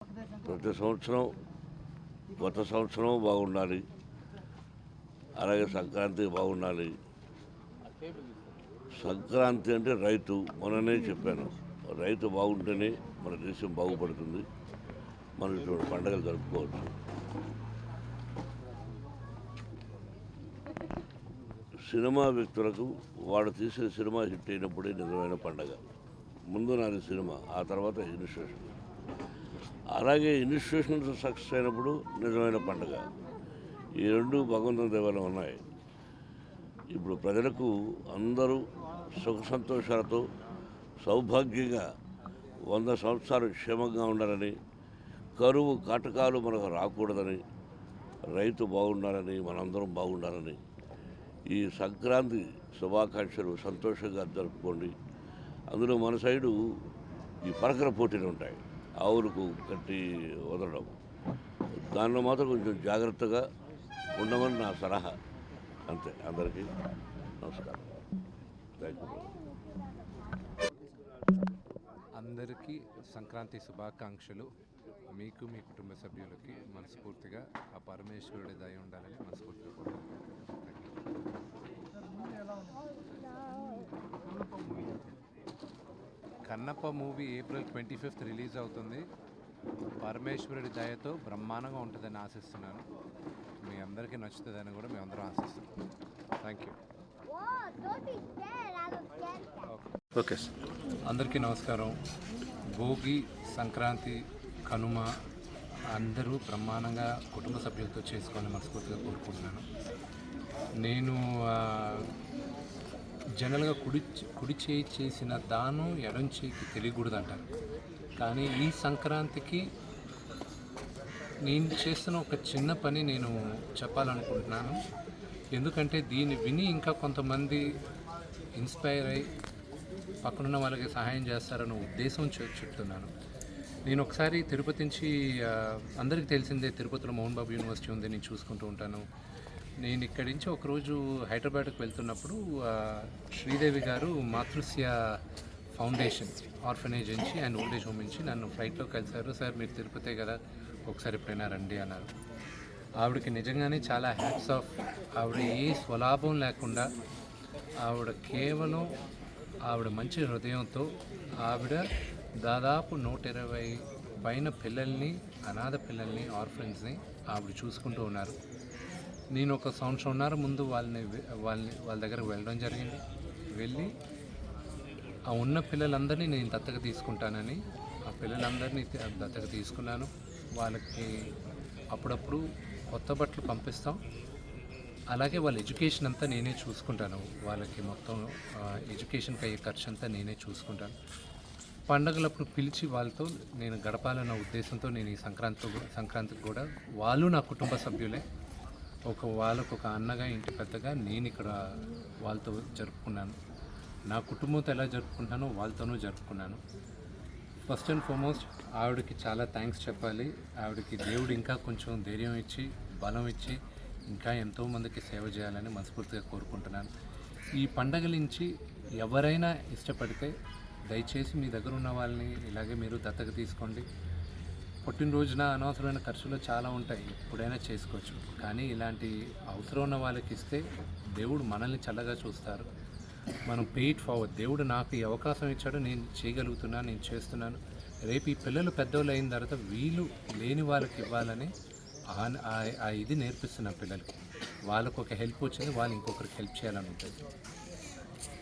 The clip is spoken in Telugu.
ప్రతి సంవత్సరం కొత్త సంవత్సరం బాగుండాలి, అలాగే సంక్రాంతి బాగుండాలి. సంక్రాంతి అంటే రైతు, మొన్ననే చెప్పాను, రైతు బాగుంటేనే మన దేశం బాగుపడుతుంది, మనం ఇటువంటి పండుగలు జరుపుకోవచ్చు. సినిమా వ్యక్తులకు వాడు తీసిన సినిమా హిట్ అయినప్పుడే నిజమైన పండగ. ముందు నాది సినిమా, ఆ తర్వాత ఇన్స్టిట్యూషన్. అలాగే ఇన్స్టిట్యూషన్ సక్సెస్ అయినప్పుడు నిజమైన పండుగ. ఈ రెండు భగవంతుని దేవాలయం ఉన్నాయి. ఇప్పుడు ప్రజలకు అందరూ సుఖ సంతోషాలతో సౌభాగ్యంగా 100 సంవత్సరాలు క్షేమంగా ఉండాలని, కరువు కాటకాలు మనకు రాకూడదని, రైతు బాగుండాలని, మనందరం బాగుండాలని ఈ సంక్రాంతి శుభాకాంక్షలు సంతోషంగా జరుపుకోండి. అందులో మన సైడు ఈ పరకర పోటీలు ఉంటాయి, ఆవులకు కట్టి వదలడం. దానిలో మాత్రం కొంచెం జాగ్రత్తగా ఉండమని నా సలహా. అంతే. అందరికీ నమస్కారం. Thank you. అందరికీ సంక్రాంతి శుభాకాంక్షలు. మీకు మీ కుటుంబ సభ్యులకి మనస్ఫూర్తిగా ఆ పరమేశ్వరుడి దయ ఉండాలని మనస్ఫూర్తిగా కోరుకుంటున్నాను. Kannappa movie April 25th release అవుతుంది. పరమేశ్వరుడి దయతో బ్రహ్మాండంగా ఉంటుందని ఆశిస్తున్నాను. మీ అందరికీ నచ్చుతుందని కూడా మేము అందరం ఆశిస్తున్నాం. Thank you. Okay sir. అందరికీ నమస్కారం. భోగి, సంక్రాంతి, కనుమ అందరూ బ్రహ్మాండంగా కుటుంబ సభ్యులతో చేసుకోవాలని మనస్ఫూర్తిగా కోరుకుంటున్నాను. నేను జనరల్గా కుడి చేయి చేసిన దానం ఎడం చేయికి తెలియకూడదు అంటారు. కానీ ఈ సంక్రాంతికి నేను చేస్తున్న ఒక చిన్న పని నేను చెప్పాలనుకుంటున్నాను. ఎందుకంటే దీన్ని విని ఇంకా కొంతమంది ఇన్స్పైర్ అయ్యి పక్కనున్న వాళ్ళకి సహాయం చేస్తారన్న ఉద్దేశం చెప్తున్నాను. నేను ఒకసారి తిరుపతి నుంచి, అందరికీ తెలిసిందే తిరుపతిలో మోహన్ బాబు యూనివర్సిటీ ఉంది, నేను చూసుకుంటూ ఉంటాను. నేను ఇక్కడి నుంచి ఒకరోజు హైదరాబాద్కి వెళ్తున్నప్పుడు శ్రీదేవి గారు మాతృశ్య ఫౌండేషన్ ఆర్ఫనేజ్ నుంచి అండ్ ఓల్డేజ్ హోమ్ నుంచి నన్ను ఫ్లైట్లో కలిశారు. సార్ మీరు తిరుపతే కదా, ఒకసారి ఎప్పుడైనా రండి అన్నారు. ఆవిడకి నిజంగానే చాలా హ్యాట్స్ ఆఫ్. ఆవిడ ఏ స్వలాభం లేకుండా, ఆవిడ కేవలం ఆవిడ మంచి హృదయంతో ఆవిడ దాదాపు 120 పైన పిల్లల్ని, అనాథ పిల్లల్ని, ఆర్ఫన్స్ ఆవిడ చూసుకుంటూ ఉన్నారు. నేను ఒక సంవత్సరంన్నర ముందు వాళ్ళ దగ్గరకు వెళ్ళడం జరిగింది. వెళ్ళి ఆ ఉన్న పిల్లలందరినీ నేను దత్తత తీసుకుంటానని ఆ పిల్లలందరినీ దత్తత తీసుకున్నాను. వాళ్ళకి అప్పుడప్పుడు కొత్త బట్టలు పంపిస్తాం. అలాగే వాళ్ళ ఎడ్యుకేషన్ అంతా నేనే చూసుకుంటాను. వాళ్ళకి మొత్తం ఎడ్యుకేషన్కి అయ్యే ఖర్చు అంతా నేనే చూసుకుంటాను. పండగలప్పుడు పిలిచి వాళ్ళతో నేను గడపాలన్న ఉద్దేశంతో నేను ఈ సంక్రాంతికి కూడా వాళ్ళు నా కుటుంబ సభ్యులే. వాళ్ళకు ఒక అన్నగా, ఇంటి పెద్దగా నేను ఇక్కడ వాళ్ళతో జరుపుకున్నాను. నా కుటుంబంతో ఎలా జరుపుకుంటానో వాళ్ళతోనూ జరుపుకున్నాను. ఫస్ట్ అండ్ ఫార్మోస్ట్ ఆవిడకి చాలా థ్యాంక్స్ చెప్పాలి. ఆవిడకి దేవుడు ఇంకా కొంచెం ధైర్యం ఇచ్చి, బలం ఇచ్చి ఇంకా ఎంతోమందికి సేవ చేయాలని మనస్ఫూర్తిగా కోరుకుంటున్నాను. ఈ పండగల నుంచి ఎవరైనా ఇష్టపడితే దయచేసి మీ దగ్గర ఉన్న వాళ్ళని ఇలాగే మీరు దత్తత తీసుకోండి. పుట్టినరోజున అనవసరమైన ఖర్చులు చాలా ఉంటాయి, ఎప్పుడైనా చేసుకోవచ్చు. కానీ ఇలాంటి అవసరం ఉన్న వాళ్ళకి ఇస్తే దేవుడు మనల్ని చల్లగా చూస్తారు. మనం పే ఇట్ ఫార్వర్డ్. దేవుడు నాకు ఈ అవకాశం ఇచ్చాడు, నేను చేయగలుగుతున్నాను, నేను చేస్తున్నాను. రేపు ఈ పిల్లలు పెద్దోళ్ళు అయిన తర్వాత వీళ్ళు లేని వాళ్ళకి ఇవ్వాలని ఇది నేర్పిస్తున్న పిల్లలకి. వాళ్ళకు ఒక హెల్ప్ వచ్చింది, వాళ్ళు ఇంకొకరికి హెల్ప్ చేయాలని ఉంటుంది.